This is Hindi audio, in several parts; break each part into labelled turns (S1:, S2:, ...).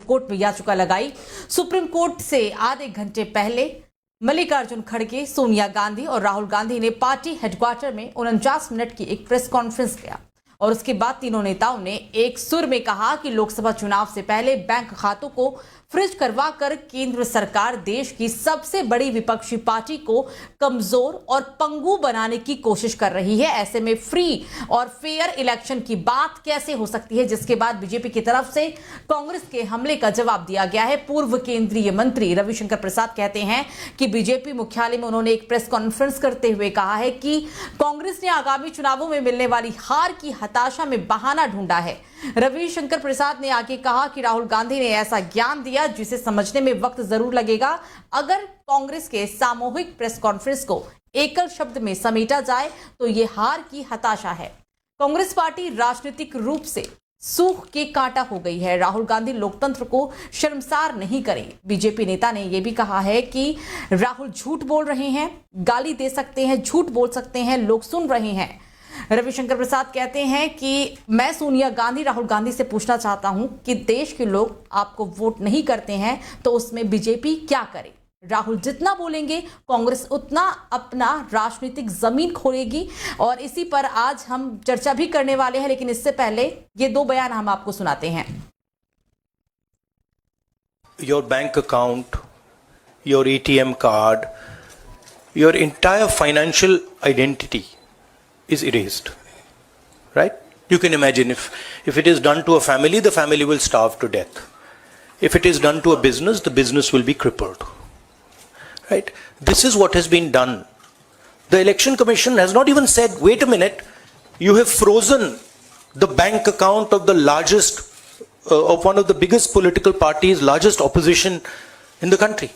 S1: कोर्ट में याचिका लगाई। सुप्रीम कोर्ट से आधे घंटे पहले मल्लिकार्जुन खड़गे, सोनिया गांधी और राहुल गांधी ने पार्टी हेडक्वार्टर में 49 मिनट की एक प्रेस कॉन्फ्रेंस किया और उसके बाद तीनों नेताओं ने एक सुर में कहा कि लोकसभा चुनाव से पहले बैंक खातों को फ्रीज करवाकर केंद्र सरकार देश की सबसे बड़ी विपक्षी पार्टी को कमजोर और पंगु बनाने की कोशिश कर रही है। ऐसे में फ्री और फेयर इलेक्शन की बात कैसे हो सकती है, जिसके बाद बीजेपी की तरफ से कांग्रेस के हमले का जवाब दिया गया है। पूर्व केंद्रीय मंत्री रविशंकर प्रसाद कहते हैं कि बीजेपी मुख्यालय में उन्होंने एक प्रेस कॉन्फ्रेंस करते हुए कहा है कि कांग्रेस ने आगामी चुनावों में मिलने वाली हार की हताशा में बहाना ढूंढा है। रविशंकर प्रसाद ने आगे कहा कि राहुल गांधी ने ऐसा ज्ञान दिया जिसे समझने में वक्त जरूर लगेगा। अगर कांग्रेस के सामूहिक प्रेस कॉन्फ्रेंस को एकल शब्द में समेटा जाए तो यह हार की हताशा है। कांग्रेस पार्टी राजनीतिक रूप से सूख के कांटा हो गई है। राहुल गांधी लोकतंत्र को शर्मसार नहीं करें। बीजेपी नेता ने यह भी कहा है कि राहुल झूठ बोल रहे हैं, गाली दे सकते हैं, झूठ बोल सकते हैं, लोग सुन रहे हैं। रविशंकर प्रसाद कहते हैं कि मैं सोनिया गांधी, राहुल गांधी से पूछना चाहता हूं कि देश के लोग आपको वोट नहीं करते हैं तो उसमें बीजेपी क्या करे। राहुल जितना बोलेंगे कांग्रेस उतना अपना राजनीतिक जमीन खोलेगी और इसी पर आज हम चर्चा भी करने वाले हैं। लेकिन इससे पहले ये दो बयान हम आपको सुनाते हैं।
S2: Your bank account, your ATM card, your entire financial identity is erased, right? You can imagine if it is done to a family, the family will starve to death. If it is done to a business, the business will be crippled, right? This is what has been done. The Election Commission has not even said, wait a minute, you have frozen the bank account of the largest, of one of the biggest political parties, largest opposition in the country.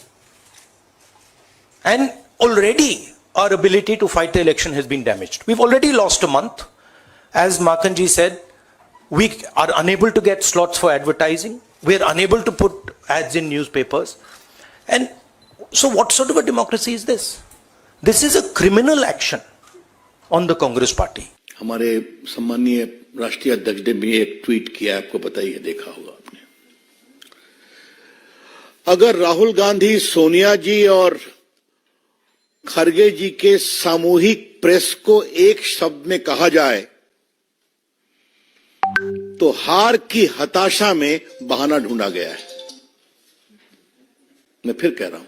S2: And already our ability to fight the election has been damaged. We've already lost a month. As Makhanji said, we are unable to get slots for advertising. We are unable to put ads in newspapers. And so what sort of a democracy is this? This is a criminal action on the Congress party.
S3: हमारे सम्मानीय राष्ट्रीय अध्यक्ष ने भी एक ट्वीट किया, आपको पता ही है, देखा होगा आपने। अगर राहुल गांधी, सोनिया जी और खड़गे जी के सामूहिक प्रेस को एक शब्द में कहा जाए तो हार की हताशा में बहाना ढूंढा गया है। मैं फिर कह रहा हूं,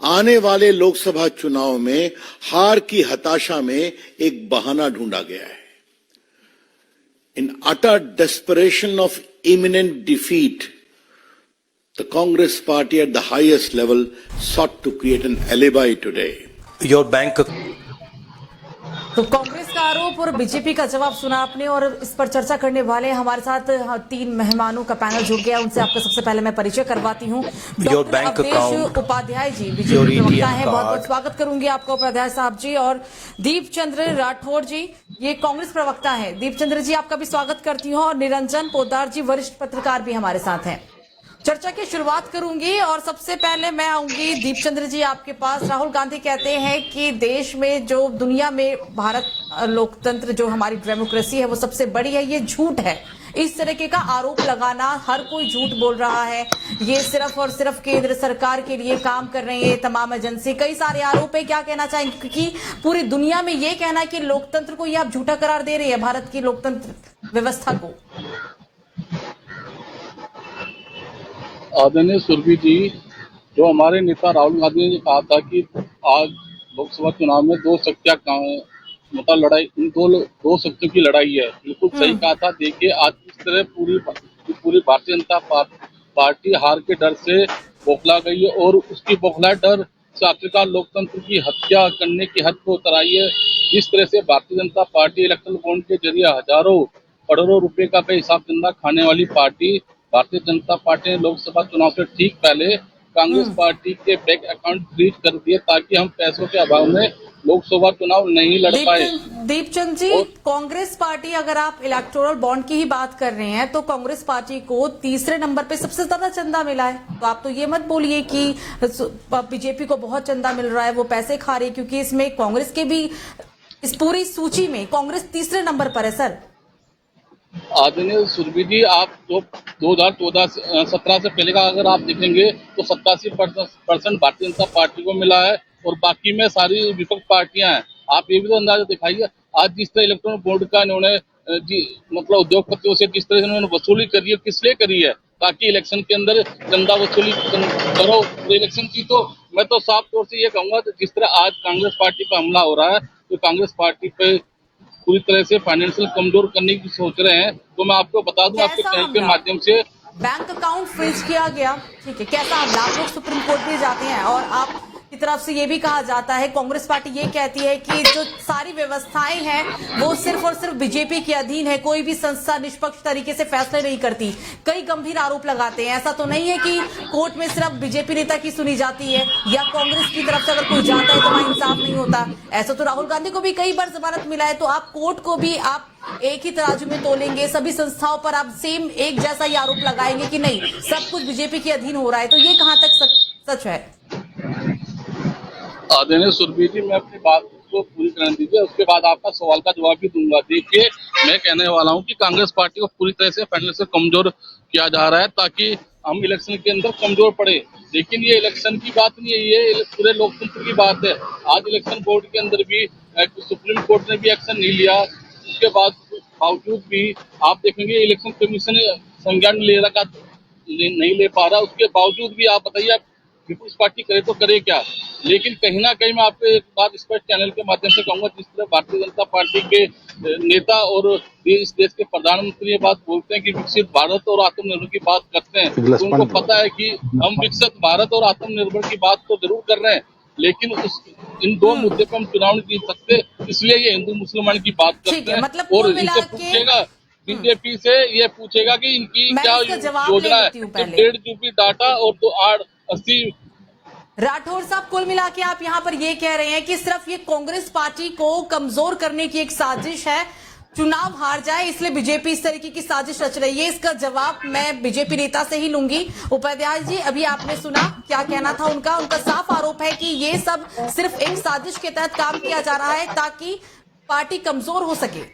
S3: आने वाले लोकसभा चुनाव में हार की हताशा में एक बहाना ढूंढा गया है। In utter desperation of imminent defeat, the Congress party at the highest level sought to create an alibi today.
S2: Your bank.
S1: तो कांग्रेस का आरोप और बीजेपी का जवाब सुना आपने और इस पर चर्चा करने वाले हमारे साथ 3 मेहमानों का पैनल जुड़ गया। उनसे आपका सबसे पहले मैं परिचय करवाती हूँ। डॉक्टर अवधेश उपाध्याय जी, बीजेपी प्रवक्ता हैं, बहुत बहुत स्वागत करूंगी आपका उपाध्याय साहब जी। और दीप चंद्र राठौर जी, ये कांग्रेस प्रवक्ता है। दीप चंद्र जी, आपका भी स्वागत करती हूँ। और निरंजन पोद्दार जी, वरिष्ठ पत्रकार भी हमारे साथ हैं। चर्चा की शुरुआत करूंगी और सबसे पहले मैं आऊंगी दीपचंद्र जी आपके पास। राहुल गांधी कहते हैं कि देश में जो दुनिया में भारत लोकतंत्र, जो हमारी डेमोक्रेसी है, वो सबसे बड़ी है। ये झूठ है। इस तरीके का आरोप लगाना, हर कोई झूठ बोल रहा है, ये सिर्फ और सिर्फ केंद्र सरकार के लिए काम कर रही है तमाम एजेंसी, कई सारे आरोप है। क्या कहना चाहेंगे, क्योंकि पूरी दुनिया में ये कहना है कि लोकतंत्र को ये आप झूठा करार दे रही है, भारत की लोकतंत्र व्यवस्था को।
S4: आदरणीय सुरभि जी, जो हमारे नेता राहुल गांधी ने कहा था कि आज लोकसभा चुनाव में दो शक्तियां मतलब लड़ाई, इन दो शक्तियों की लड़ाई है, बिल्कुल सही कहा था। देखिए आज किस तरह पूरी भारतीय जनता पार्टी हार के डर से बौखला गई है और उसकी बौखला डर से आखिरकार लोकतंत्र की हत्या करने की हद को उतर आई है। जिस तरह से Bharatiya Janata party erectile bond के जरिए हजारों करोड़ों रुपए का हिसाब चंदा खाने वाली पार्टी, भारतीय जनता पार्टी ने लोकसभा चुनाव से ठीक पहले कांग्रेस पार्टी के बैंक अकाउंट फ्रीज कर दिए ताकि हम पैसों के अभाव में लोकसभा चुनाव नहीं लड़ पाए।
S1: दीपचंद जी, कांग्रेस पार्टी, अगर आप इलेक्टोरल बॉन्ड की ही बात कर रहे हैं तो कांग्रेस पार्टी को तीसरे नंबर पे सबसे ज्यादा चंदा मिला है। तो आप तो ये मत बोलिए कि बीजेपी को बहुत चंदा मिल रहा है, वो पैसे खा रही है, क्योंकि इसमें कांग्रेस के भी, इस पूरी सूची में कांग्रेस तीसरे नंबर पर है सर।
S4: आदरणीय सुरभि जी, आप जो 2017 से पहले का अगर आप देखेंगे तो 87% भारतीय जनता पार्टी को मिला है और बाकी में सारी विपक्ष पार्टियां हैं। आप ये भी तो अंदाजा दिखाइए, आज जिस तरह इलेक्ट्रॉनिक बोर्ड का इन्होंने जी मतलब उद्योगपतियों से जिस तरह से उन्होंने वसूली करी है, किस लिए करी है? ताकि इलेक्शन के अंदर चंदा वसूली करो। तो इलेक्शन की तो मैं तो साफ तौर से ये कहूंगा, जिस तरह आज कांग्रेस पार्टी पर हमला हो रहा है, तो कांग्रेस पार्टी पे पूरी तरह से फाइनेंशियल कमजोर करने की सोच रहे हैं। तो मैं आपको बता दूं, आपके
S1: कैसा
S4: चैनल के
S1: हमला?
S4: माध्यम से,
S1: बैंक अकाउंट फ्रीज किया गया, ठीक है, कैसा हमला? आप लोग सुप्रीम कोर्ट भी जाते हैं और आप की तरफ से ये भी कहा जाता है, कांग्रेस पार्टी ये कहती है कि जो सारी व्यवस्थाएं हैं वो सिर्फ और सिर्फ बीजेपी के अधीन है, कोई भी संस्था निष्पक्ष तरीके से फैसले नहीं करती। कई गंभीर आरोप लगाते हैं, ऐसा तो नहीं है कि कोर्ट में सिर्फ बीजेपी नेता की सुनी जाती है या कांग्रेस की तरफ से अगर कोई जाता है तो वहां इंसाफ नहीं होता। ऐसा तो राहुल गांधी को भी कई बार जमानत मिला है, तो आप कोर्ट को भी आप एक ही तराजू में तोलेंगे, सभी संस्थाओं पर आप सेम एक जैसा ही आरोप लगाएंगे कि नहीं सब कुछ बीजेपी के अधीन हो रहा है, तो ये कहां तक सच है?
S4: आदरणीय सुरभि जी, मैं अपनी बात को पूरी करने दीजिए, उसके बाद आपका सवाल का जवाब भी दूंगा। देखिए, मैं कहने वाला हूं कि कांग्रेस पार्टी को पूरी तरह से फाइनेंशियल कमजोर किया जा रहा है ताकि हम इलेक्शन के अंदर कमजोर पड़े। लेकिन ये इलेक्शन की बात नहीं है, ये पूरे लोकतंत्र की बात है। आज इलेक्शन बोर्ड के अंदर भी सुप्रीम कोर्ट ने भी एक्शन नहीं लिया, उसके बावजूद भी आप देखेंगे इलेक्शन कमीशन संज्ञान नहीं ले पा रहा। उसके बावजूद भी आप बताइए, पीपुल्स पार्टी करे तो करे क्या? लेकिन कहीं ना कहीं मैं आपको एक बात स्पष्ट चैनल के माध्यम से कहूंगा, जिस तरह भारतीय जनता पार्टी के नेता और इस देश के प्रधानमंत्री ये बात बोलते हैं कि विकसित भारत और आत्मनिर्भर की बात करते हैं, तो उनको पता है कि हम विकसित भारत और आत्मनिर्भर की बात तो जरूर कर रहे हैं, लेकिन इन दो मुद्दे पर हम चुनाव नहीं जीत सकते, इसलिए ये हिंदू मुसलमान की बात करते हैं।
S1: मतलब
S4: और इनसे पूछेगा, बीजेपी से ये पूछेगा कि इनकी क्या योजना है, 1.5 GB डाटा और 880।
S1: राठौर साहब, कुल मिला के आप यहाँ पर ये कह रहे हैं कि सिर्फ ये कांग्रेस पार्टी को कमजोर करने की एक साजिश है, चुनाव हार जाए इसलिए बीजेपी इस तरीके की साजिश रच रही है। इसका जवाब मैं बीजेपी नेता से ही लूंगी। उपाध्याय जी, अभी आपने सुना क्या कहना था उनका साफ आरोप है कि ये सब सिर्फ एक साजिश के तहत काम किया जा रहा है ताकि पार्टी कमजोर हो सके।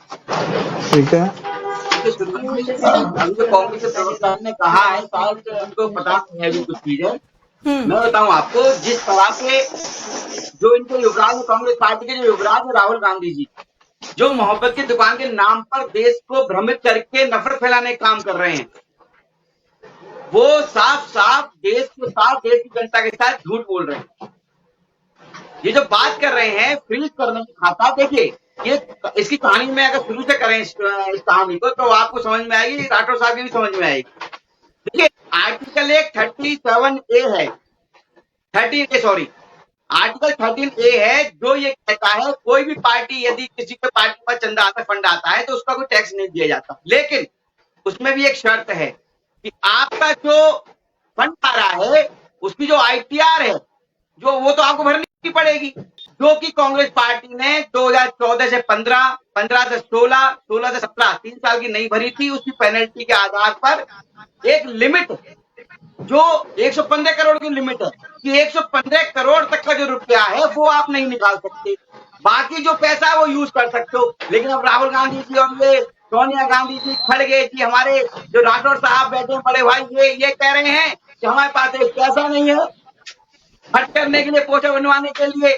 S5: ठीक है,
S6: कांग्रेस के प्रवक्ता ने कहा है, शायद उनको पता नहीं है भी कुछ चीजें। मैं बताऊं आपको, जिस तरह के जो इनके युवराज, कांग्रेस पार्टी के जो युवराज है राहुल गांधी जी, जो मोहब्बत की दुकान के नाम पर देश को भ्रमित करके नफरत फैलाने का काम कर रहे हैं, वो साफ साफ देश के साथ, देश की जनता के साथ झूठ बोल रहे हैं। ये जो बात कर रहे हैं फ्रीज करने की खाता, देखिए ये इसकी कहानी में अगर शुरू से करें इस कहानी को तो आपको समझ में आएगी, राठौर साहब की भी समझ में आएगी। देखिए, आर्टिकल 37A है, आर्टिकल 13A है, जो ये कहता है कोई भी पार्टी यदि किसी के पार्टी पर चंदा आता, फंड आता है, तो उसका कोई टैक्स नहीं दिया जाता। लेकिन उसमें भी एक शर्त है कि आपका जो फंड आ रहा है उसकी जो ITR है, जो वो तो आपको भरनी पड़ेगी, जो कि कांग्रेस पार्टी ने 2014 से 15, 15 से 16, 16 से 17 3 साल की नहीं भरी थी। उसकी पेनल्टी के आधार पर एक लिमिट जो 115 करोड़ की लिमिट है कि 115 करोड़ तक का जो रुपया है वो आप नहीं निकाल सकते, बाकी जो पैसा है वो यूज कर सकते हो। लेकिन अब राहुल गांधी जी और ये सोनिया गांधी जी, खड़गे जी, हमारे जो राठौर साहब बैठे बड़े भाई, ये कह रहे हैं कि हमारे पास एक पैसा नहीं है खर्च करने के लिए, पोस्टर बनवाने के लिए।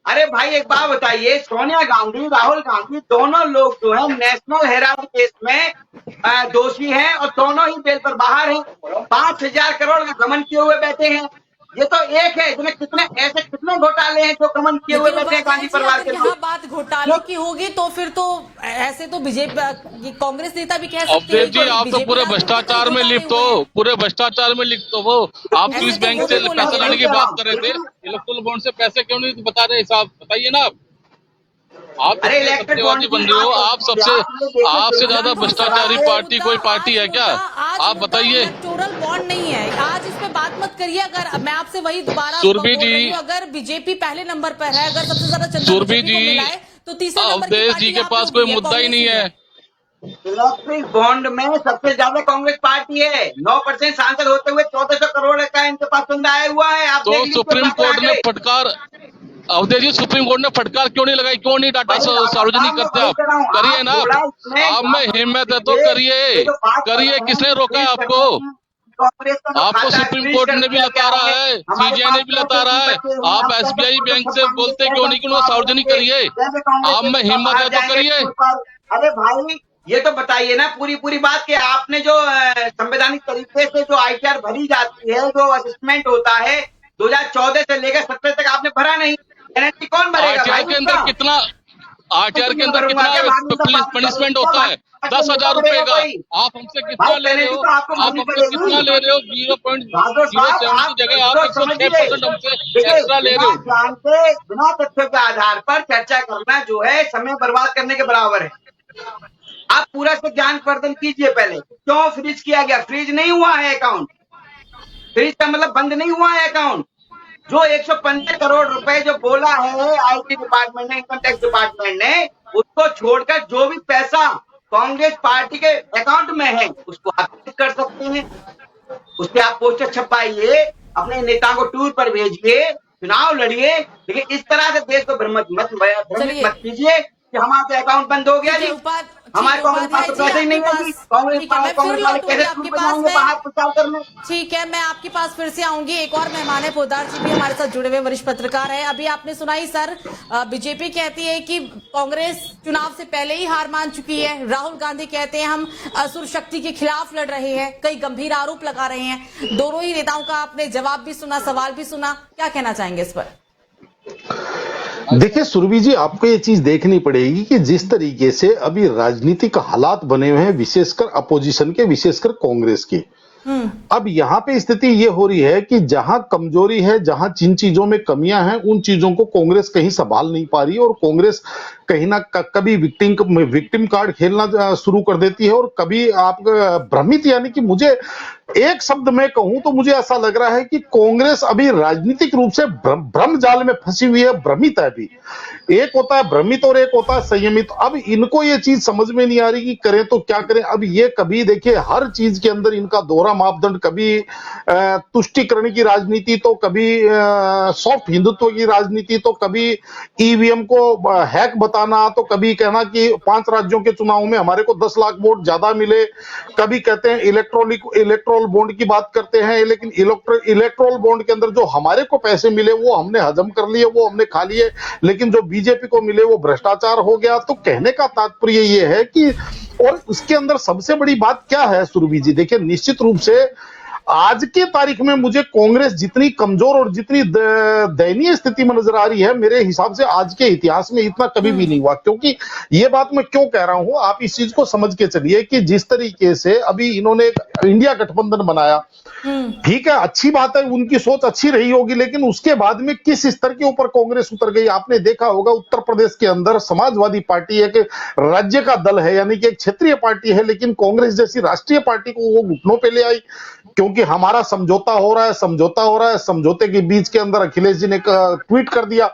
S6: अरे भाई, एक बात बताइए, सोनिया गांधी, राहुल गांधी दोनों लोग जो है नेशनल हेराल्ड केस में दोषी हैं और दोनों ही बेल पर बाहर हैं। 5,000 करोड़ का गमन किए हुए बैठे हैं। ये तो एक है, इसमें कितने घोटाले हैं जो गमन किए हुए बैठे हैं गांधी परिवार के लोग।
S1: बात घोटालों की होगी तो फिर तो ऐसे तो बीजेपी कांग्रेस नेता भी कह सकते हैं
S4: जी, आप तो पूरे भ्रष्टाचार में लिप्त हो, पूरे भ्रष्टाचार में लिप्त हो। आप स्विस बैंक से पैसा लाने की बात कर रहे थे, इलेक्ट्रल बॉन्ड से पैसे क्यों नहीं बता रहे साहब, बताइए ना आप सत्यवादी बन रहे हो। आपसे ज्यादा भ्रष्टाचारी पार्टी कोई पार्टी है क्या? आप बताइए।
S1: इलेक्टोरल बॉन्ड नहीं है आज, इस पे बात मत करिए। अगर मैं आपसे वही दोबारा
S4: सुरभि जी,
S1: अगर बीजेपी पहले नंबर पर है, अगर सबसे ज्यादा चंदा
S4: सुरभि जी,
S1: तो तीसरे नंबर
S4: अवधेश जी के पास कोई मुद्दा ही नहीं है।
S6: इलेक्ट्रिक बॉन्ड में सबसे ज्यादा कांग्रेस पार्टी है, 9% सांसद होते हुए 1400 करोड़ का इनके पास चंदा आया हुआ है। आप
S4: तो सुप्रीम कोर्ट ने फटकार, अवधेश जी, सुप्रीम कोर्ट ने फटकार क्यों नहीं लगाई, क्यों नहीं डाटा सार्वजनिक करते आप? करिए ना, आप में हिम्मत है तो करिए, करिए। किसने रोका है आपको? आपको सुप्रीम कोर्ट ने भी लताड़ा है, सीजीआई ने भी लताड़ा है। आप एसबीआई बैंक से बोलते क्यों नहीं कि उन्हें सार्वजनिक करिए? आप में हिम्मत है तो करिए।
S6: अरे भाई, ये तो बताइए ना पूरी बात कि आपने जो संवैधानिक तरीके से जो आईटीआर भरी जाती है, जो असेसमेंट होता है 2014 से लेकर 17 तक आपने भरा नहीं, गारंटी कौन भरेगा?
S4: आरटीआर के अंदर कितना, आरटीआर के अंदर कितना पनिशमेंट होता है? 10,000 रुपए का। आप हमसे कितना ले रहे हो? आप हमसे कितना ले रहे हो? 0.07 की जगह आप 106% हमसे एक्स्ट्रा ले रहे हो।
S6: जानते बिना तथ्यों के आधार पर चर्चा करना जो है समय बर्बाद करने के बराबर है। आप पूरा से ज्ञानवर्धन कीजिए पहले, क्यों फ्रीज किया गया? फ्रीज नहीं हुआ है अकाउंट, फ्रीज का मतलब बंद नहीं हुआ है अकाउंट। जो 115 करोड़ रुपए जो बोला है आईटी डिपार्टमेंट ने, इनकम टैक्स डिपार्टमेंट ने, उसको छोड़कर जो भी पैसा कांग्रेस पार्टी के अकाउंट में है उसको आप कर सकते हैं। उसके आप पोस्टर छपाइए, अपने नेताओं को टूर पर भेजिए, चुनाव लड़िए, लेकिन इस तरह से देश को भ्रमित मत कीजिए कि हमारे अकाउंट बंद हो गया जी, हमारे कांग्रेस पास तो पैसे ही नहीं होगी, कांग्रेस वाले कैसे टूर पर जाएंगे बाहर प्रचार करने।
S1: ठीक है, मैं आपके पास फिर से आऊंगी। एक और मेहमान है, पोद्दार जी भी हमारे साथ जुड़े हुए वरिष्ठ पत्रकार है। अभी आपने सुना ही सर, बीजेपी कहती है कि कांग्रेस चुनाव से पहले ही हार मान चुकी है। राहुल गांधी कहते हैं हम असुर शक्ति के खिलाफ लड़ रहे हैं, कई गंभीर आरोप लगा रहे हैं। दोनों ही नेताओं का आपने जवाब भी सुना, सवाल भी सुना, क्या कहना चाहेंगे इस पर?
S5: देखिए सुरभि जी, आपको ये चीज देखनी पड़ेगी कि जिस तरीके से अभी राजनीतिक हालात बने हुए हैं, विशेषकर अपोजिशन के, विशेषकर कांग्रेस के, अब यहाँ पे स्थिति ये हो रही है कि जहां कमजोरी है, जहां जिन चीजों में कमियां हैं, उन चीजों को कांग्रेस कहीं संभाल नहीं पा रही है और कांग्रेस कहीं ना कभी विक्टिम कार्ड खेलना शुरू कर देती है और कभी आप भ्रमित, यानी कि मुझे एक शब्द में कहूं तो मुझे ऐसा लग रहा है कि कांग्रेस अभी राजनीतिक रूप से भ्रम जाल में फंसी हुई है, भ्रमित है अभी। एक होता है भ्रमित और एक होता है संयमित। अब इनको ये चीज समझ में नहीं आ रही कि करें तो क्या करें। अब ये कभी देखिए हर चीज के अंदर इनका दोहरा मापदंड, कभी तुष्टीकरण की राजनीति, तो कभी सॉफ्ट हिंदुत्व की राजनीति, तो कभी ईवीएम को हैक बताना, तो कभी कहना कि 5 राज्यों के चुनाव में हमारे को 10 लाख वोट ज्यादा मिले, कभी कहते हैं इलेक्ट्रोल बॉन्ड की बात करते हैं, लेकिन इलेक्ट्रोल बॉन्ड के अंदर जो हमारे को पैसे मिले वो हमने हजम कर लिए, वो हमने खा लिए, लेकिन जो बीजेपी को मिले वो भ्रष्टाचार हो गया। तो कहने का तात्पर्य ये है कि, और उसके अंदर सबसे बड़ी बात क्या है सुरभि जी, देखिए निश्चित रूप से आज के तारीख में मुझे कांग्रेस जितनी कमजोर और जितनी दयनीय स्थिति में नजर आ रही है, मेरे हिसाब से आज के इतिहास में इतना कभी भी नहीं हुआ। क्योंकि ये बात मैं क्यों कह रहा हूं, आप इस चीज को समझ के चलिए कि जिस तरीके से अभी इन्होंने इंडिया गठबंधन बनाया, ठीक है, अच्छी बात है, उनकी सोच अच्छी रही होगी, लेकिन उसके बाद में किस स्तर के ऊपर कांग्रेस उतर गई आपने देखा होगा। उत्तर प्रदेश के अंदर समाजवादी पार्टी एक राज्य का दल है, यानी कि एक क्षेत्रीय पार्टी है, लेकिन कांग्रेस जैसी राष्ट्रीय पार्टी को वो घुटनों पे ले आई, क्योंकि हमारा समझौता हो रहा है। समझौते के बीच के अंदर अखिलेश जी ने ट्वीट कर दिया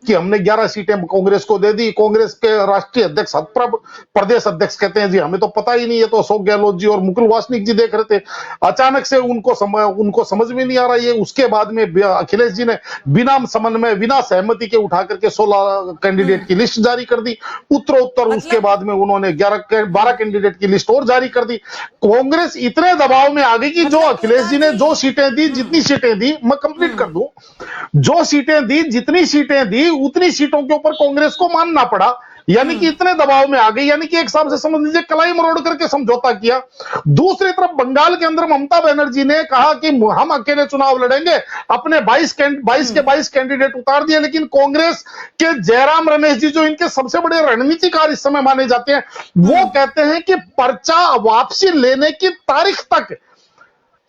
S5: कि हमने 11 सीटें कांग्रेस को दे दी। कांग्रेस के राष्ट्रीय अध्यक्ष, प्रदेश अध्यक्ष कहते हैं जी हमें तो पता ही नहीं है, तो अशोक गहलोत जी और मुकुल वासनिक जी देख रहे थे। अचानक से उनको समझ में नहीं आ रहा है। उसके बाद में अखिलेश जी ने बिना समन्वय, बिना सहमति के उठा करके 16 कैंडिडेट की लिस्ट जारी कर दी। उत्तर उसके बाद में उन्होंने 12 कैंडिडेट की लिस्ट और जारी कर दी। कांग्रेस इतने दबाव में आ गई कि जो अखिलेश जी ने जो सीटें दी, जितनी सीटें दी, मैं कंप्लीट कर दूं, जो सीटें दी, जितनी सीटें दी, उतनी सीटों के ऊपर कांग्रेस को मानना पड़ा। यानी कि इतने दबाव में आ गई, यानी कि एक हिसाब से समझ लीजिए कलाई मरोड़ करके समझौता किया। दूसरी तरफ बंगाल के अंदर ममता बनर्जी ने कहा कि हम अकेले चुनाव लड़ेंगे, अपने 22 के 22 कैंडिडेट उतार दिए। लेकिन कांग्रेस के जयराम रमेश जी, जो इनके सबसे बड़े रणनीतिकार इस समय माने जाते हैं, वो कहते हैं कि पर्चा वापसी लेने की तारीख तक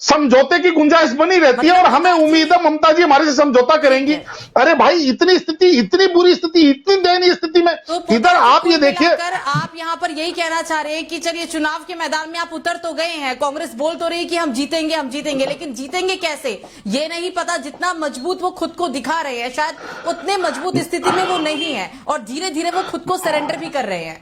S5: समझौते की गुंजाइश बनी रहती है और हमें उम्मीद है ममता जी हमारे से समझौता करेंगी। अरे भाई, इतनी स्थिति, इतनी बुरी स्थिति, इतनी दयनीय स्थिति में
S1: तो
S5: इधर आप ये देखिए,
S1: आप यहाँ पर यही कहना चाह रहे हैं कि चलिए चुनाव के मैदान में आप उतर तो गए हैं, कांग्रेस बोल तो रही है कि हम जीतेंगे, लेकिन जीतेंगे कैसे ये नहीं पता। जितना मजबूत वो खुद को दिखा रहे हैं, शायद उतने मजबूत स्थिति में वो नहीं है और धीरे धीरे वो खुद को सरेंडर भी कर रहे हैं।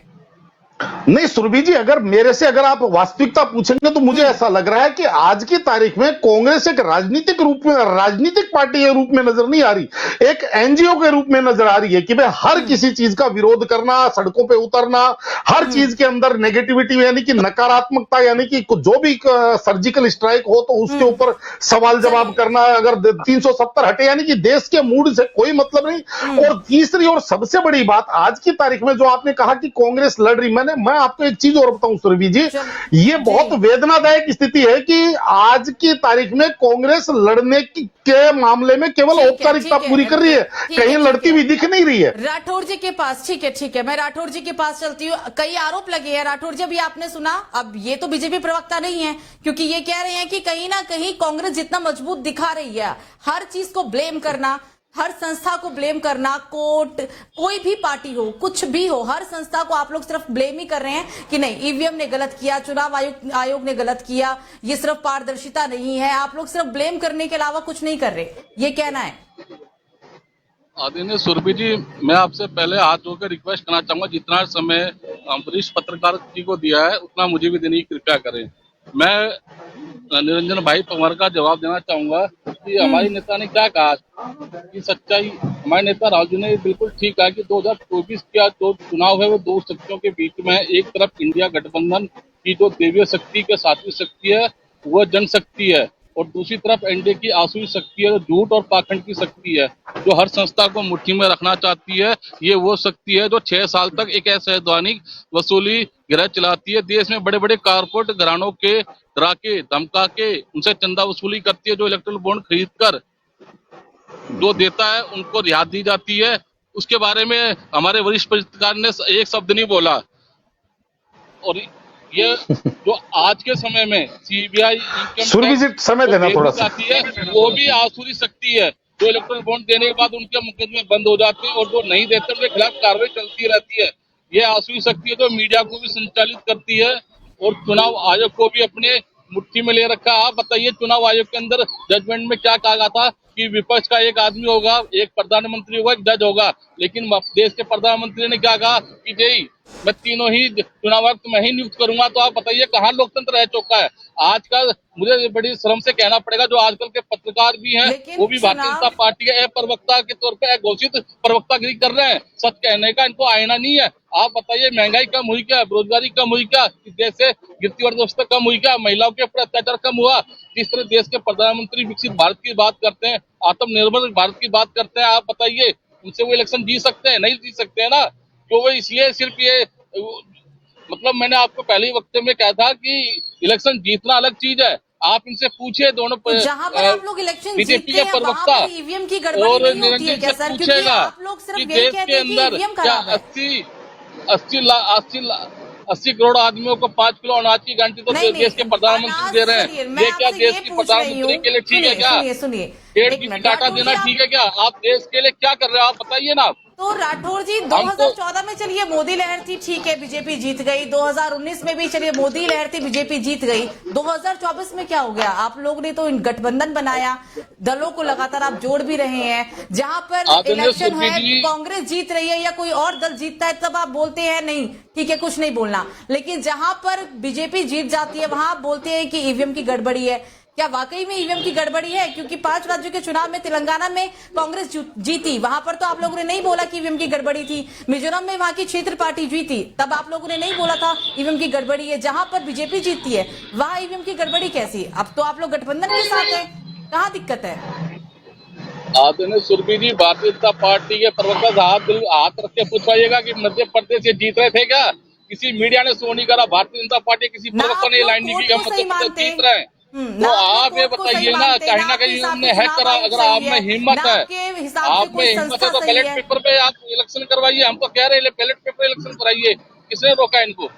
S5: नहीं सुरभि जी, अगर आप वास्तविकता पूछेंगे तो मुझे ऐसा लग रहा है कि आज की तारीख में कांग्रेस एक राजनीतिक पार्टी के रूप में नजर नहीं आ रही, एक एनजीओ के रूप में नजर आ रही है कि भाई हर किसी चीज का विरोध करना, सड़कों पे उतरना, हर चीज के अंदर नेगेटिविटी यानी कि नकारात्मकता, यानी कि जो भी सर्जिकल स्ट्राइक हो तो उसके ऊपर सवाल जवाब करना, अगर 370 हटे यानी कि देश के मूड से कोई मतलब नहीं। और तीसरी और सबसे बड़ी बात आज की तारीख में जो आपने कहा कि कांग्रेस लड़ रही, मैं आपको एक चीज और बताऊं सुरभि जी, ये बहुत वेदनादायक स्थिति है कि आज की तारीख में कांग्रेस लड़ने के मामले में केवल औपचारिकता पूरी कर रही है, कहीं लड़ती हुई दिख नहीं रही है।
S1: राठौर जी के पास, ठीक है, मैं राठौर जी के पास चलती हूँ। कई आरोप लगे हैं राठौर जी, अभी आपने सुना, अब ये तो बीजेपी प्रवक्ता नहीं है, क्योंकि ये कह रहे हैं कि कहीं ना कहीं कांग्रेस जितना मजबूत दिखा रही है, हर चीज को ब्लेम करना, हर संस्था को ब्लेम करना, कोर्ट, कोई भी पार्टी हो, कुछ भी हो, हर संस्था को आप लोग सिर्फ ब्लेम ही कर रहे हैं कि नहीं ईवीएम ने गलत किया, चुनाव आयोग ने गलत किया, ये सिर्फ पारदर्शिता नहीं है, आप लोग सिर्फ ब्लेम करने के अलावा कुछ नहीं कर रहे, ये कहना है।
S4: आदरणीय सुरभि जी, मैं आपसे पहले हाथ धोकर रिक्वेस्ट करना चाहूंगा, जितना समय वरिष्ठ पत्रकार जी को दिया है उतना मुझे भी देने की कृपया करें। मैं निरंजन भाई पंवार का जवाब देना चाहूंगा कि हमारी नेता ने क्या कहा कि सच्चाई, हमारे नेता राहुल जी ने बिल्कुल ठीक कहा कि 2024 का जो चुनाव है वो दो शक्तियों के बीच में है। एक तरफ इंडिया गठबंधन की जो देवीय शक्ति के सातवीं शक्ति है वह जनशक्ति है, और दूसरी तरफ एनडीए की आसुरी शक्ति है, जो झूठ और पाखंड की शक्ति है, जो हर संस्था को मुट्ठी में रखना चाहती है। ये वो शक्ति है जो 6 साल तक एक असंवैधानिक वसूली गिरह चलाती है, देश में बड़े बड़े कारपोरेट घरानों के डरा के धमका के उनसे चंदा वसूली करती है, जो इलेक्ट्रल बॉन्ड खरीद कर जो देता है उनको रियायत दी जाती है। उसके बारे में हमारे वरिष्ठ पत्रकार ने एक शब्द नहीं बोला। और ये जो आज के समय में सीबीआई
S5: सुरभि जी समय देना थोड़ा सा,
S4: है वो भी आसुरी शक्ति है, जो इलेक्ट्रल बॉन्ड देने के बाद उनके मुकदमे बंद हो जाते हैं और जो नहीं देते उनके खिलाफ कार्रवाई चलती रहती है। ये आसुरी शक्ति है जो मीडिया को भी संचालित करती है और चुनाव आयोग को भी अपने मुट्ठी में ले रखा। आप बताइए, चुनाव आयोग के अंदर जजमेंट में क्या कहा गया था कि विपक्ष का एक आदमी होगा, एक प्रधानमंत्री होगा, एक जज होगा, लेकिन देश के प्रधानमंत्री ने क्या कहा कि जी मैं तीनों ही चुनाव आयुक्त मैं ही नियुक्त करूंगा। तो आप बताइए कहाँ लोकतंत्र रह चुका है। आजकल मुझे बड़ी शर्म से कहना पड़ेगा, जो आजकल के पत्रकार भी हैं वो भी भारतीय जनता पार्टी के प्रवक्ता के तौर पर घोषित प्रवक्तागिरी कर रहे हैं। सच कहने का इनको आईना नहीं है। आप बताइए, महंगाई कम हुई क्या, बेरोजगारी कम हुई क्या, देश से गिरती अर्थव्यवस्था कम हुई क्या, महिलाओं के ऊपर अत्याचार कम हुआ? जिस तरह देश के प्रधानमंत्री विकसित भारत की बात करते हैं, आत्मनिर्भर भारत की बात करते हैं, आप बताइए उनसे वो इलेक्शन जीत सकते हैं? नहीं जीत सकते हैं ना। तो वो इसलिए सिर्फ ये मतलब मैंने आपको पहले ही वक्त में कहा था कि इलेक्शन जीतना अलग चीज है। आप इनसे पूछिए दोनों
S1: जहां पर आप लोग इलेक्शन
S4: बीजेपी के प्रवक्ता
S1: ईवीएम की गड़बड़ी
S4: और
S1: नहीं होती है क्या सर? क्योंकि आप लोग सिर्फ
S4: कि
S1: ये
S4: देश
S1: कहते
S4: के
S1: हैं कि
S4: अंदर
S1: ईवीएम
S4: क्या
S1: खराब है।
S4: 80 करोड़ आदमियों को 5 किलो अनाज की गारंटी तो देश के प्रधानमंत्री दे रहे हैं। ये क्या देश की प्रधानमंत्री के लिए ठीक है क्या?
S1: सुनिए,
S4: पेट की डाटा देना ठीक है क्या? आप देश के लिए क्या कर रहे हो आप बताइए ना।
S1: तो राठौर जी 2014 में चलिए मोदी लहर थी, ठीक है, बीजेपी जीत गई। 2019 में भी चलिए मोदी लहर थी, बीजेपी जीत गई। 2024 में क्या हो गया? आप लोग ने तो गठबंधन बनाया, दलों को लगातार आप जोड़ भी रहे हैं। जहां पर इलेक्शन है, कांग्रेस जीत रही है या कोई और दल जीतता है, तब आप बोलते हैं नहीं ठीक है कुछ नहीं बोलना। लेकिन जहां पर बीजेपी जीत जाती है वहां आप बोलते हैं कि ईवीएम की गड़बड़ी है। क्या वाकई में ईवीएम की गड़बड़ी है? क्योंकि 5 राज्यों के चुनाव में तेलंगाना में कांग्रेस जीती, वहां पर तो आप लोगों ने नहीं बोला कि ईवीएम की गड़बड़ी थी। मिजोरम में वहां की क्षेत्र पार्टी जीती, तब आप लोगों ने नहीं बोला था ईवीएम की गड़बड़ी है। जहां पर बीजेपी जीतती है वहां ईवीएम की गड़बड़ी कैसी? अब तो आप लोग गठबंधन के साथ है, कहाँ दिक्कत है?
S4: आदरणीय सुरभि जी, भारतीय जनता पार्टी के प्रवक्ता से हाथ रख के पूछवाइएगा कि मध्य प्रदेश से जीत रहे थे क्या? किसी मीडिया ने शो नहीं करा, भारतीय जनता पार्टी किसी प्रवक्ता ने लाइन नहीं की मध्य प्रदेश जीत रहे हैं। तो आप ये बताइए ना, कहीं ना कहीं उन्होंने हैक करा। अगर आप में हिम्मत है, आप में हिम्मत है तो बैलेट पेपर पे आप इलेक्शन करवाइए। हम तो कह रहे हैं बैलेट पेपर इलेक्शन कराइए, किसने रोका इनको?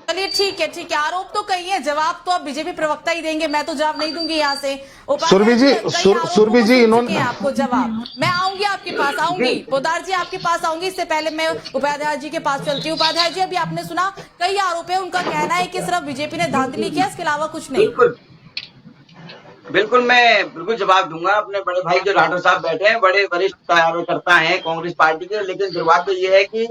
S1: चलिए ठीक है, आरोप तो कही है, जवाब तो अब बीजेपी प्रवक्ता ही देंगे, मैं तो जवाब नहीं दूंगी यहाँ से।
S5: सुरभि जी इन्होंने
S1: आपको जवाब, मैं आऊंगी आपके पास, आऊंगी पोदार जी आपके पास आऊंगी। इससे पहले मैं उपाध्याय जी के पास चलती हूँ। उपाध्याय जी, अभी आपने सुना कई आरोप है, उनका कहना है कि सिर्फ बीजेपी ने धांधली किया, इसके अलावा कुछ नहीं।
S6: बिल्कुल मैं बिल्कुल जवाब दूंगा। अपने बड़े भाई जो राठौर साहब बैठे हैं, बड़े वरिष्ठ कार्यकर्ता हैं कांग्रेस पार्टी के, लेकिन दुर्भाग्य ये है कि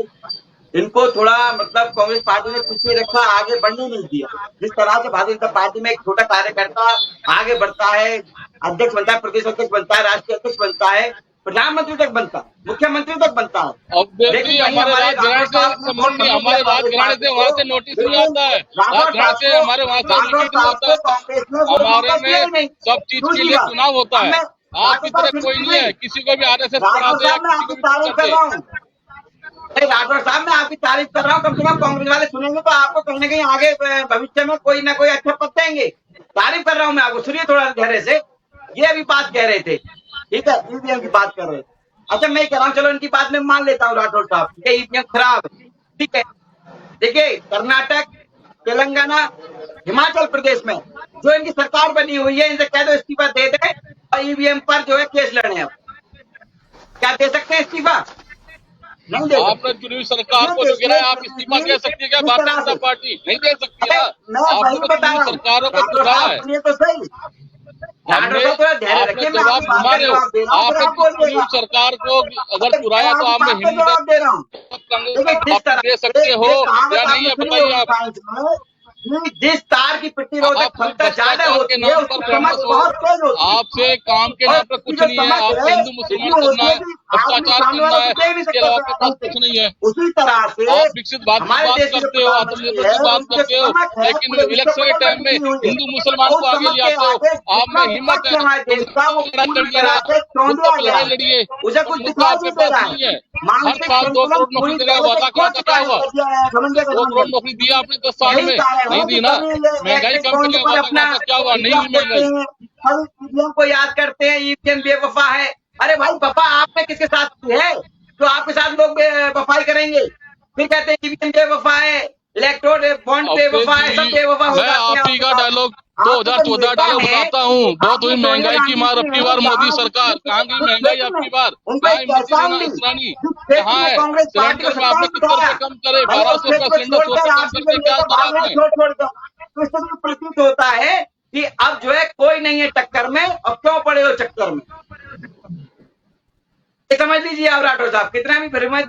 S6: इनको थोड़ा मतलब कांग्रेस पार्टी ने पीछे रखा, आगे बढ़ने नहीं दिया। जिस तरह से भारतीय जनता पार्टी में एक छोटा कार्यकर्ता आगे बढ़ता है, अध्यक्ष बनता है, प्रदेश अध्यक्ष बनता है, राष्ट्रीय अध्यक्ष बनता है, प्रधानमंत्री तक बनता है, मुख्यमंत्री तक बनता है।
S4: ऑब्वियसली हमारे राजघराने से संबंध नहीं, हमारे राजघराने से वहाँ से नोटिस नहीं आता है, राजघराने से हमारे वहाँ से नोटिस नहीं होता है। हमारे में सब चीज के लिए चुनाव होता है। आपकी तरफ कोई नहीं है, किसी को भी आरएसएस पढ़ाते हैं, किसी को भी करते।
S6: राठौर साहब मैं आपकी तारीफ कर रहा हूँ, कम से कम कांग्रेस वाले सुनेंगे तो आपको कहीं ना कहीं आगे भविष्य में कोई ना कोई अच्छा पद देंगे। तारीफ कर रहा हूँ मैं आपको, सुनिए थोड़ा धैर्य से। ये अभी बात कह रहे थे, ठीक है, ईवीएम की बात कर रहे थे। अच्छा मैं कह रहा हूँ, चलो इनकी बात में मान लेता हूँ राठौर साहब, ठीक है, ईवीएम खराब है, ठीक है। देखिए कर्नाटक, तेलंगाना, हिमाचल प्रदेश में जो इनकी सरकार बनी हुई है, इनसे कह दो इस्तीफा दे दे और ईवीएम पर जो है केस लड़े। अब क्या दे सकते हैं इस्तीफा? नहीं दे सकते।
S4: आपने चुनी हुई सरकार को जो गिराया, आप इस्तीफा दे सकती है क्या? भारतीय जनता पार्टी नहीं दे सकती है। आपने चुनी हुई सरकारों को चुराया है,
S6: तो सही
S4: आपने जवाब घुमा रहे हो। आपने चुनी हुई सरकार को अगर चुराया तो आपने हिम्मत
S6: दे रहा हूँ।
S4: आप दे सकते हो या नहीं है बताइए आप।
S6: जिस तार की प्रतिरोधक
S4: आप
S6: क्षमता ज्यादा होती है
S4: नाम
S6: उसकी
S4: पर
S6: समझ
S4: फेमस
S6: बहुत तेज
S4: हो,
S6: होती है।
S4: आपसे काम के नाम पर कुछ नहीं है। आपको हिंदू मुसलमान करना है, भ्रष्टाचार करना है, इसके अलावा आपके पास कुछ नहीं है।
S6: उसी तरह से
S4: आप विकसित भारत की बात करते हो, आत्मनिर्भर की बात करते हो, लेकिन इलेक्शन के टाइम में हिंदू मुसलमान को आगे ले आते हो। आप में हिम्मत है, लड़ाई लड़िए,
S6: उसे कुछ
S4: मुद्दा आपके पास नहीं है। हर साल 2 करोड़ नौकरी देने का वादा किया था, क्या हुआ? 2 करोड़ नौकरी दिया आपने 10 साल में? नहीं दी ना। महंगाई कम करने का वादा किया था, क्या हुआ? नहीं हुई महंगाई।
S6: ईवीएम को याद करते हैं, ईवीएम बेवफा है। अरे भाई वफा आपने किसके साथ की है तो आपके साथ लोग वफाई करेंगे? फिर कहते हैं ईवीएम बेवफा है, इलेक्ट्रोड बॉन्ड बेवफा है, सब बेवफा हो
S4: मैं
S6: जाते हैं।
S4: आप ही का डायलॉग 2014 डायलॉग बताता हूँ। बहुत हुई महंगाई की मार अपनी बार मोदी सरकार। कहाँ गई महंगाई आपकी बार? कहाँ इंदिरा कहाँ है? सिलेंडर में आपने कितने रुपए कम करे? 1200 का सिलेंडर 100 कम करके क्या करा आपने?
S6: तो इससे भी प्रतीत होता है कि अब जो है कोई नहीं है टक्कर में, अब क्यों पड़े हो चक्कर में। ये समझ लीजिए आप राठौर साहब, कितना भी भ्रमित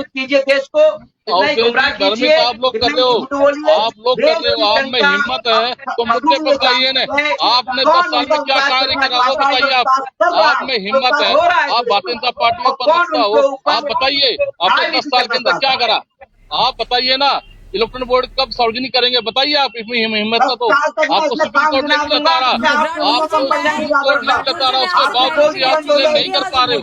S6: कीजिए देश को, कितना ही गुमराह कीजिए,
S4: आप लोग कर रहे हो, आप लोग कर रहे हो। आप में हिम्मत है तो मुद्दे पर बताइए ना। आपने 10 साल में क्या कार्य करा वो बताइए। आप में हिम्मत है, आप भारतीय जनता पार्टी में पद हो, आप बताइए आपने 10 साल के अंदर क्या करा, आप बताइए ना। इलेक्ट्रॉनिक बोर्ड कब सार्वजनिक करेंगे बताइए आप। इसमें हिम्मत तो आपको सुप्रीम कोर्ट ने नहीं बता रहा, आपको सुप्रीम कोर्ट ने बता रहा, उसके बावजूद भी आप चीजें नहीं कर पा रहे हो।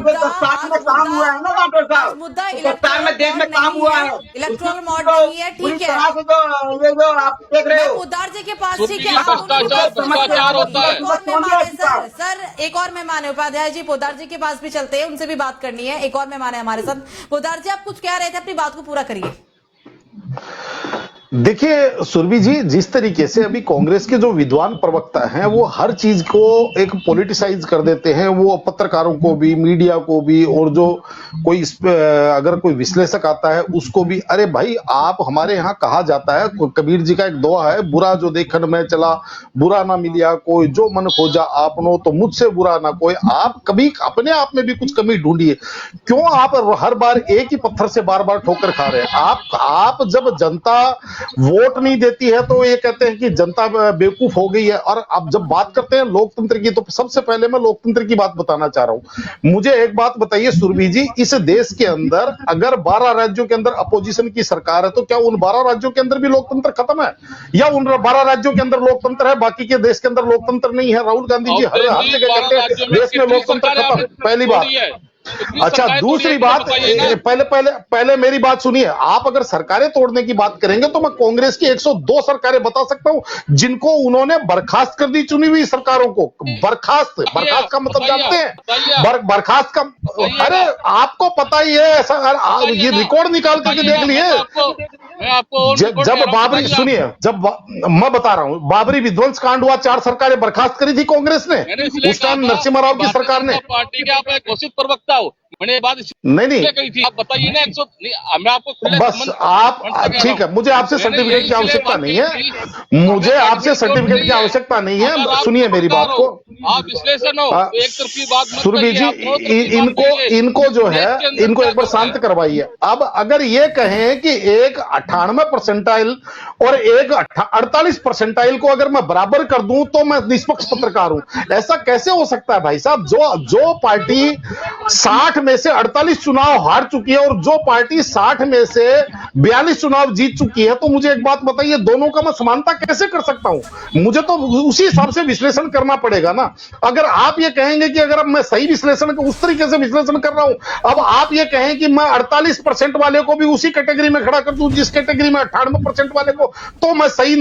S6: काम हुआ है ना राठौर साहब,
S1: मुद्दा
S6: सरकार में देश में काम हुआ है,
S1: इलेक्ट्रल मॉड नहीं है, ठीक है।
S6: ये जो आप देख रहे हो
S1: पोद्दार जी के पास
S4: सुप्रीम
S1: ठीक है,
S4: भ्रष्टाचार होता है।
S1: एक और मेहमान है सर, एक और मेहमान है उपाध्याय जी, पोद्दार जी के पास भी चलते हैं, उनसे भी बात करनी है। एक और मेहमान है हमारे साथ। पोद्दार जी आप कुछ कह रहे थे, अपनी बात को पूरा करिए।
S5: देखिए सुरभि जी, जिस तरीके से अभी कांग्रेस के जो विद्वान प्रवक्ता हैं वो हर चीज को एक पॉलिटिसाइज कर देते हैं, वो पत्रकारों को भी, मीडिया को भी, और जो कोई अगर कोई विश्लेषक आता है उसको भी। अरे भाई, आप हमारे यहाँ कहा जाता है, कबीर जी का एक दोहा है, बुरा जो देखन में चला बुरा ना मिलिया कोई, जो मन खोजा आपनो तो मुझसे बुरा ना कोई। आप कभी अपने आप में भी कुछ कमी ढूंढिए। क्यों आप हर बार एक ही पत्थर से बार बार ठोकर खा रहे हैं? आप जब जनता वोट नहीं देती है तो ये कहते हैं कि जनता बेवकूफ हो गई है। और अब जब बात करते हैं लोकतंत्र की, तो सबसे पहले मैं लोकतंत्र की बात बताना चाह रहा हूं। मुझे एक बात बताइए सुरभि जी, इस देश के अंदर अगर 12 राज्यों के अंदर अपोजिशन की सरकार है तो क्या उन 12 राज्यों के अंदर भी लोकतंत्र खत्म है, या उन 12 राज्यों के अंदर लोकतंत्र है, बाकी के देश के अंदर लोकतंत्र नहीं है? राहुल गांधी जी हर जगह कहते हैं देश में लोकतंत्र खत्म। पहली बात। अच्छा, दूसरी बात, पहले मेरी बात सुनिए। आप अगर सरकारें तोड़ने की बात करेंगे तो मैं कांग्रेस की 102 सरकारें बता सकता हूं जिनको उन्होंने बर्खास्त कर दी, चुनी हुई सरकारों को। बर्खास्त का मतलब जानते हैं? बर्खास्त का, अरे आपको पता ही है ऐसा, ये रिकॉर्ड निकाल करके देख लिए। जब बाबरी, सुनिए, जब मैं बता रहा हूं, बाबरी विध्वंस कांड हुआ, 4 सरकारें बर्खास्त करी थी कांग्रेस ने, उस टाइम नरसिम्हा राव की सरकार ने।
S4: पार्टी के आप एक घोषित प्रवक्ता हो, मैंने बात
S5: नहीं
S4: कही थी, आप बताइए ना। 100 मैं आपको
S5: बस आप, ठीक है, मुझे आपसे सर्टिफिकेट की आवश्यकता नहीं है, मुझे आपसे सर्टिफिकेट की आवश्यकता नहीं है। सुनिए मेरी बात को,
S4: आप विश्लेषण हो तो एक तरफी बात मत
S5: सुरभि
S4: करिए,
S5: जी,
S4: आप दोनों तरफी बात
S5: इनको
S4: करिए।
S5: इनको जो है
S4: देश के अंदर
S5: इनको
S4: क्या
S5: एक बार
S4: चल रहा
S5: शांत
S4: है?
S5: करवाइए। अब अगर ये कहें कि एक 98 परसेंटाइल और एक 48 परसेंटाइल को अगर मैं बराबर कर दूं तो मैं निष्पक्ष पत्रकार हूं, ऐसा कैसे हो सकता है भाई साहब? जो पार्टी 60 में से 48 चुनाव हार चुकी है और जो पार्टी 60 में से 42 चुनाव जीत चुकी है, तो मुझे एक बात बताइए, दोनों का मैं समानता कैसे कर सकता हूं? मुझे तो उसी हिसाब से विश्लेषण करना पड़ेगा ना। अगर आप ये कहेंगे कि अगर अब मैं सही विश्लेषण उस तरीके से विश्लेषण कर रहा हूं, अब आप ये कहें कि मैं 48% वाले को भी उसी कैटेगरी में खड़ा कर दूं जिस कैटेगरी में 98% वाले को, तो मैं सही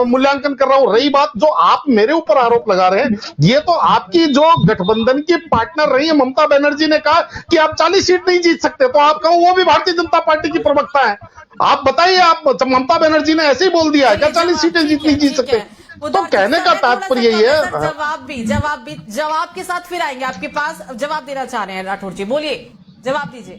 S5: मूल्यांकन कर रहा हूं। रही बात जो आप मेरे ऊपर आरोप लगा रहे हैं, ये तो आपकी जो गठबंधन की पार्टनर रही है ममता बनर्जी ने कहा कि आप 40 सीट नहीं जीत सकते, तो आप कहो वो भी भारतीय जनता पार्टी की प्रवक्ता है। आप बताइए, आप ममता बनर्जी ने ऐसे ही बोल दिया है क्या 40 सीटें नहीं जीत सकते? तो कहने का तात्पर्य ये है।
S1: जवाब के साथ फिर आएंगे आपके पास। जवाब देना चाह रहे हैं राठौर जी, बोलिए, जवाब दीजिए।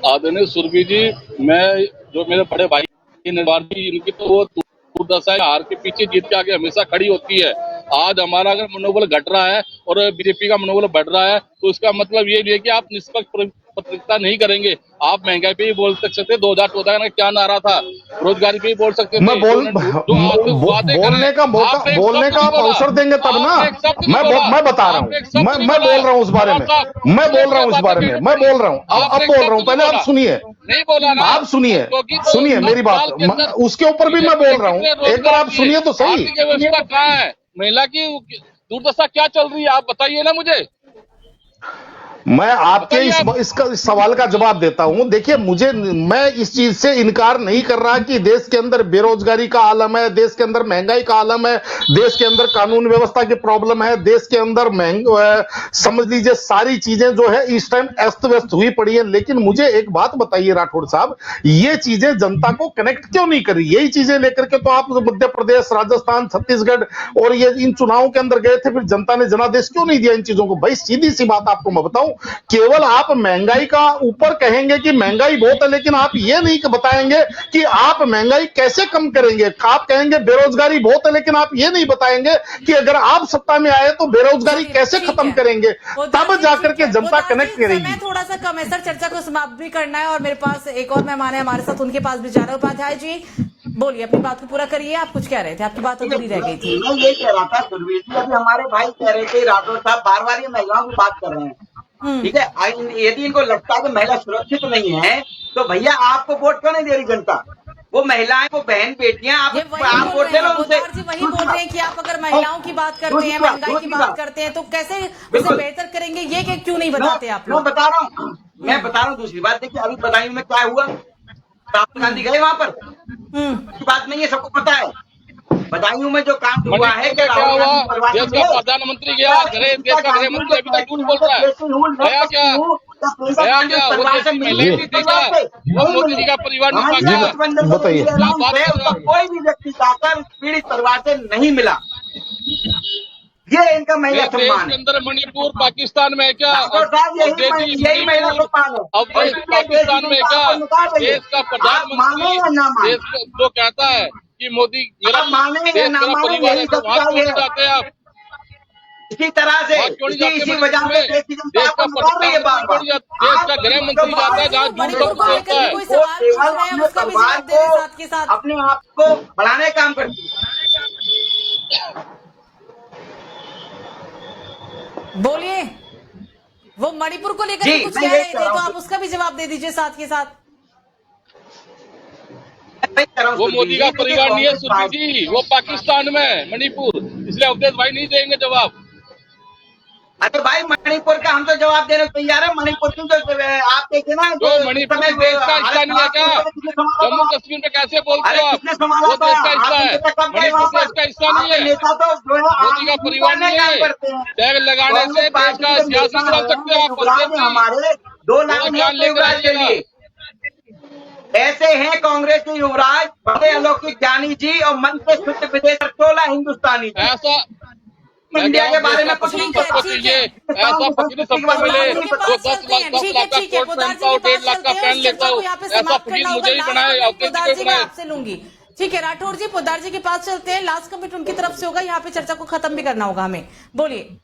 S4: आदरणीय सुरभि जी, मैं जो मेरे बड़े भाई इनकी तो वो दुर्दशा है, हार के पीछे जीत के आगे हमेशा खड़ी होती है। आज हमारा अगर मनोबल घट रहा है और बीजेपी का मनोबल बढ़ रहा है, तो इसका मतलब ये नहीं है कि आप निष्पक्ष पत्रकारिता नहीं करेंगे। आप महंगाई पे ही बोल सकते, 2014 में क्या नारा था, रोजगारी पे ही बोल सकते थे।
S5: मैं बोलने का मौका, बोलने का आप अवसर देंगे तब ना। मैं बता रहा हूँ, मैं बोल रहा हूँ उस बारे में, मैं बोल रहा हूँ इस बारे में, मैं बोल रहा हूँ, अब बोल रहा हूँ। पहले आप सुनिए,
S4: नहीं बोला ना,
S5: आप सुनिए मेरी बात, उसके ऊपर भी मैं बोल रहा हूँ, एक बार आप सुनिए तो सही।
S4: आर्थिक व्यवस्था कहाँ है, महिला की दुर्दशा क्या चल रही है, आप बताइए ना मुझे।
S5: मैं आपके इस सवाल का जवाब देता हूं। देखिए, मैं इस चीज से इनकार नहीं कर रहा कि देश के अंदर बेरोजगारी का आलम है, देश के अंदर महंगाई का आलम है, देश के अंदर कानून व्यवस्था की प्रॉब्लम है, देश के अंदर समझ लीजिए सारी चीजें जो है इस टाइम अस्त व्यस्त हुई पड़ी है। लेकिन मुझे एक बात बताइए राठौड़ साहब, ये चीजें जनता को कनेक्ट क्यों नहीं कर रही? यही चीजें लेकर के तो आप मध्य प्रदेश, राजस्थान, छत्तीसगढ़ और ये इन चुनावों के अंदर गए थे, फिर जनता ने जनादेश क्यों नहीं दिया इन चीजों को? भाई सीधी सी बात आपको मैं बताऊं, केवल आप महंगाई का ऊपर कहेंगे कि महंगाई बहुत है, लेकिन आप ये नहीं बताएंगे कि आप महंगाई कैसे कम करेंगे। आप कहेंगे बेरोजगारी बहुत है, लेकिन आप ये नहीं बताएंगे कि अगर आप सत्ता में आए तो बेरोजगारी कैसे खत्म करेंगे, तब जाकर के जनता कनेक्ट करेगी।
S1: थोड़ा सा कम है सर, चर्चा को समाप्त भी करना है और मेरे पास एक और मेहमान है हमारे साथ, उनके पास भी जाना। उपाध्याय जी बोलिए, अपनी बात को पूरा करिए। आप कुछ कह रहे थे, आपकी बात अधूरी रह गई थी।
S6: मैं ये कह रहा था सुरभि जी, अभी हमारे भाई कह रहे थे, राठौर साहब बार बार ये महिलाओं की बात कर रहे हैं, ठीक है। यदि इनको लगता है कि महिला सुरक्षित नहीं है, तो भैया आपको वोट क्यों नहीं दे रही जनता? वो महिलाएं, वो बहन बेटियां, आप वोट दे लो उनसे।
S1: वही बोल रहे हैं कि आप अगर महिलाओं की बात करते हैं, महंगाई की बात करते हैं, तो कैसे उसे बेहतर करेंगे, ये क्यों नहीं बताते आप लोग?
S6: मैं बता रहा हूँ दूसरी बात। देखिए, अभी बदायूं में क्या हुआ, राहुल गांधी गए वहां पर, बात नहीं है, सबको पता है। बदायूं में जो काम हुआ है,
S4: क्या हुआ, देश का प्रधानमंत्री गया, देश का गृह मंत्री अभी तक झूठ बोल रहा है। गया क्या वो मोदी जी का परिवार
S5: बताइए,
S6: कोई भी व्यक्ति जाकर पीड़ित परिवार से नहीं मिला। ये इनका महिला सम्मान
S4: के अंदर मणिपुर पाकिस्तान में क्या,
S6: यही महिला सम्मान है।
S4: अब पाकिस्तान में क्या, देश का प्रधानमंत्री देश जो कहता है कि मोदी मेरा परिवार है, तो वहां क्यों जाते हैं आप?
S6: इसी तरह से इसी वजह से देश का गृह मंत्री जाता है जहाँ अपने आप को बढ़ाने का काम करती है।
S1: बोलिए, वो मणिपुर को लेकर कुछ कह रहे थे, तो आप उसका भी जवाब दे दीजिए साथ के साथ।
S4: वो मोदी का परिवार नहीं है सुरभि जी, वो पाकिस्तान में मणिपुर, इसलिए अवधेश भाई नहीं देंगे जवाब।
S6: अरे भाई, मणिपुर का हम तो जवाब देने को तैयार है। मणिपुर की तो आप देखे ना,
S4: तो मणिपुर देश का हिस्सा नहीं है क्या? जम्मू कश्मीर में कैसे बोलते हो आप? वो देश का हिस्सा है, मणिपुर देश का हिस्सा नहीं है। मोदी का परिवार नहीं है, टैग लगाने से देश का सियासत बदल सकते हैं आप।
S6: हमारे 2 लाख युवराज के लिए ऐसे हैं कांग्रेस के युवराज, बड़े अलौकिक ज्ञानी जी और मन से शुद्ध विदेश 16 हिंदुस्तानी।
S4: ऐसा
S6: इंडिया के बारे में कुछ नहीं
S4: सबको चाहिए, ऐसा फकीर सबको मिले जो 10 लाख 10 लाख का कोट पहनता हो, 1.5 लाख का पहन लेता हो, ऐसा फकीर मुझे ही बनाए,
S1: आपसे लूंगी। ठीक है राठौर जी, पोद्दार जी के पास चलते हैं। लास्ट कमेंट उनकी तरफ से होगा, यहाँ पे चर्चा को खत्म भी करना होगा हमें। बोलिए।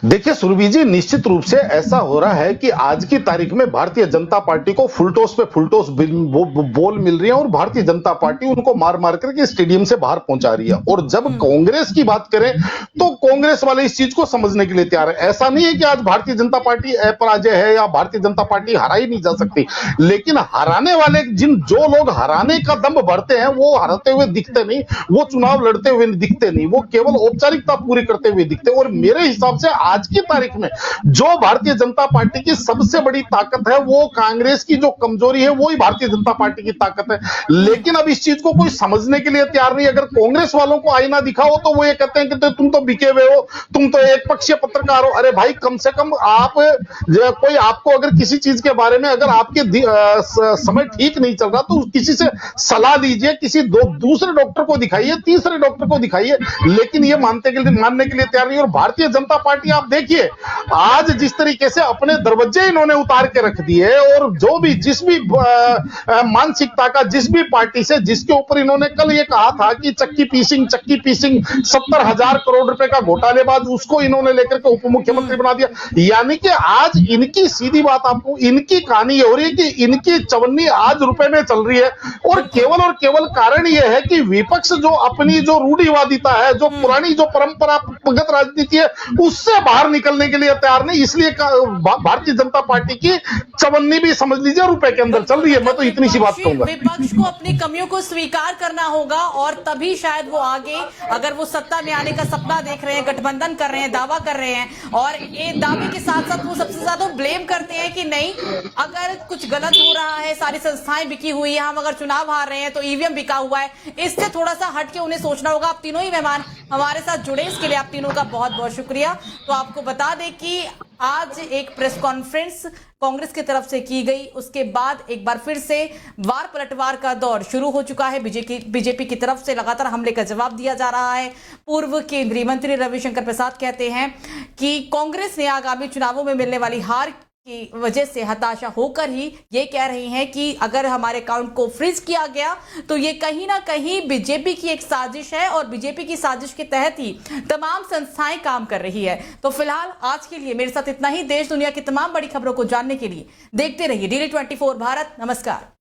S5: देखिए सुरभि जी, निश्चित रूप से ऐसा हो रहा है कि आज की तारीख में भारतीय जनता पार्टी को फुलटोस पे फुलटोस बोल मिल रही है और भारतीय जनता पार्टी उनको मार मार करके स्टेडियम से बाहर पहुंचा रही है। और जब कांग्रेस की बात करें तो कांग्रेस वाले इस चीज को समझने के लिए तैयार है। ऐसा नहीं है कि आज भारतीय जनता पार्टी अपराजय है या भारतीय जनता पार्टी हराई नहीं जा सकती, लेकिन हराने वाले जो लोग हराने का दम भरते हैं वो हराते हुए दिखते नहीं, वो चुनाव लड़ते हुए दिखते नहीं, वो केवल औपचारिकता पूरी करते हुए दिखते। और मेरे हिसाब से आज की तारीख में जो भारतीय जनता पार्टी की सबसे बड़ी ताकत है वो कांग्रेस की जो कमजोरी है वो ही भारतीय जनता पार्टी की ताकत है। लेकिन अब इस चीज को कोई समझने के लिए तैयार नहीं। अगर कांग्रेस वालों को आईना दिखाओ तो वो ये कहते हैं कि तुम तो बिके हुए हो, तुम तो एक पक्षीय पत्रकार हो। अरे भाई, कम से कम आप कोई आपको अगर किसी चीज के बारे में अगर आपके समय ठीक नहीं चल रहा तो किसी से सलाह लीजिए, किसी दूसरे डॉक्टर को दिखाइए, तीसरे डॉक्टर को दिखाइए। लेकिन ये मानने के लिए तैयार नहीं। और भारतीय जनता पार्टी आप देखिए आज जिस तरीके से अपने दरवाजे इन्होंने उतार के रख दिए और जो भी जिस भी मानसिकता का जिस भी पार्टी से जिसके ऊपर इन्होंने कल ये कहा था कि चक्की पीसिंग 70,000 करोड़ रुपए का घोटालेबाज, उसको इन्होंने लेकर के उप मुख्यमंत्री बना दिया। यानी कि आज इनकी सीधी बात आपको इनकी कहानी ये हो रही है कि इनकी चवन्नी आज रुपए में चल रही है। और केवल कारण यह है कि विपक्ष जो अपनी जो रूढ़िवादिता है, जो पुरानी जो परंपरागत राजनीति है, उससे बाहर निकलने के लिए तैयार नहीं। इसलिए भारतीय जनता पार्टी की चवन्नी भी समझ लीजिए रुपए के अंदर चल रही है। मैं तो इतनी सी बात कहूंगा।
S1: विपक्ष को अपनी कमियों को स्वीकार करना होगा और तभी शायद वो आगे, अगर वो सत्ता में आने का सपना देख रहे हैं, गठबंधन कर रहे हैं, दावा कर रहे हैं और ये दावे के साथ साथ वो सबसे ज्यादा ब्लेम करते हैं कि नहीं, अगर कुछ गलत हो रहा है, सारी संस्थाएं बिकी हुई है, हम अगर चुनाव हार रहे हैं तो ईवीएम बिका हुआ है। इससे थोड़ा सा हटके उन्हें सोचना होगा। आप तीनों ही मेहमान हमारे साथ जुड़े, इसके लिए आप तीनों का बहुत बहुत शुक्रिया। तो आपको बता दें कि आज एक प्रेस कॉन्फ्रेंस कांग्रेस की तरफ से की गई, उसके बाद एक बार फिर से वार पलटवार का दौर शुरू हो चुका है। बीजेपी की तरफ से लगातार हमले का जवाब दिया जा रहा है। पूर्व केंद्रीय मंत्री रविशंकर प्रसाद कहते हैं कि कांग्रेस ने आगामी चुनावों में मिलने वाली हार की वजह से हताशा होकर ही ये कह रही हैं कि अगर हमारे अकाउंट को फ्रीज किया गया तो ये कहीं ना कहीं बीजेपी की एक साजिश है और बीजेपी की साजिश के तहत ही तमाम संस्थाएं काम कर रही है। तो फिलहाल आज के लिए मेरे साथ इतना ही। देश दुनिया की तमाम बड़ी खबरों को जानने के लिए देखते रहिए DD24 भारत। नमस्कार।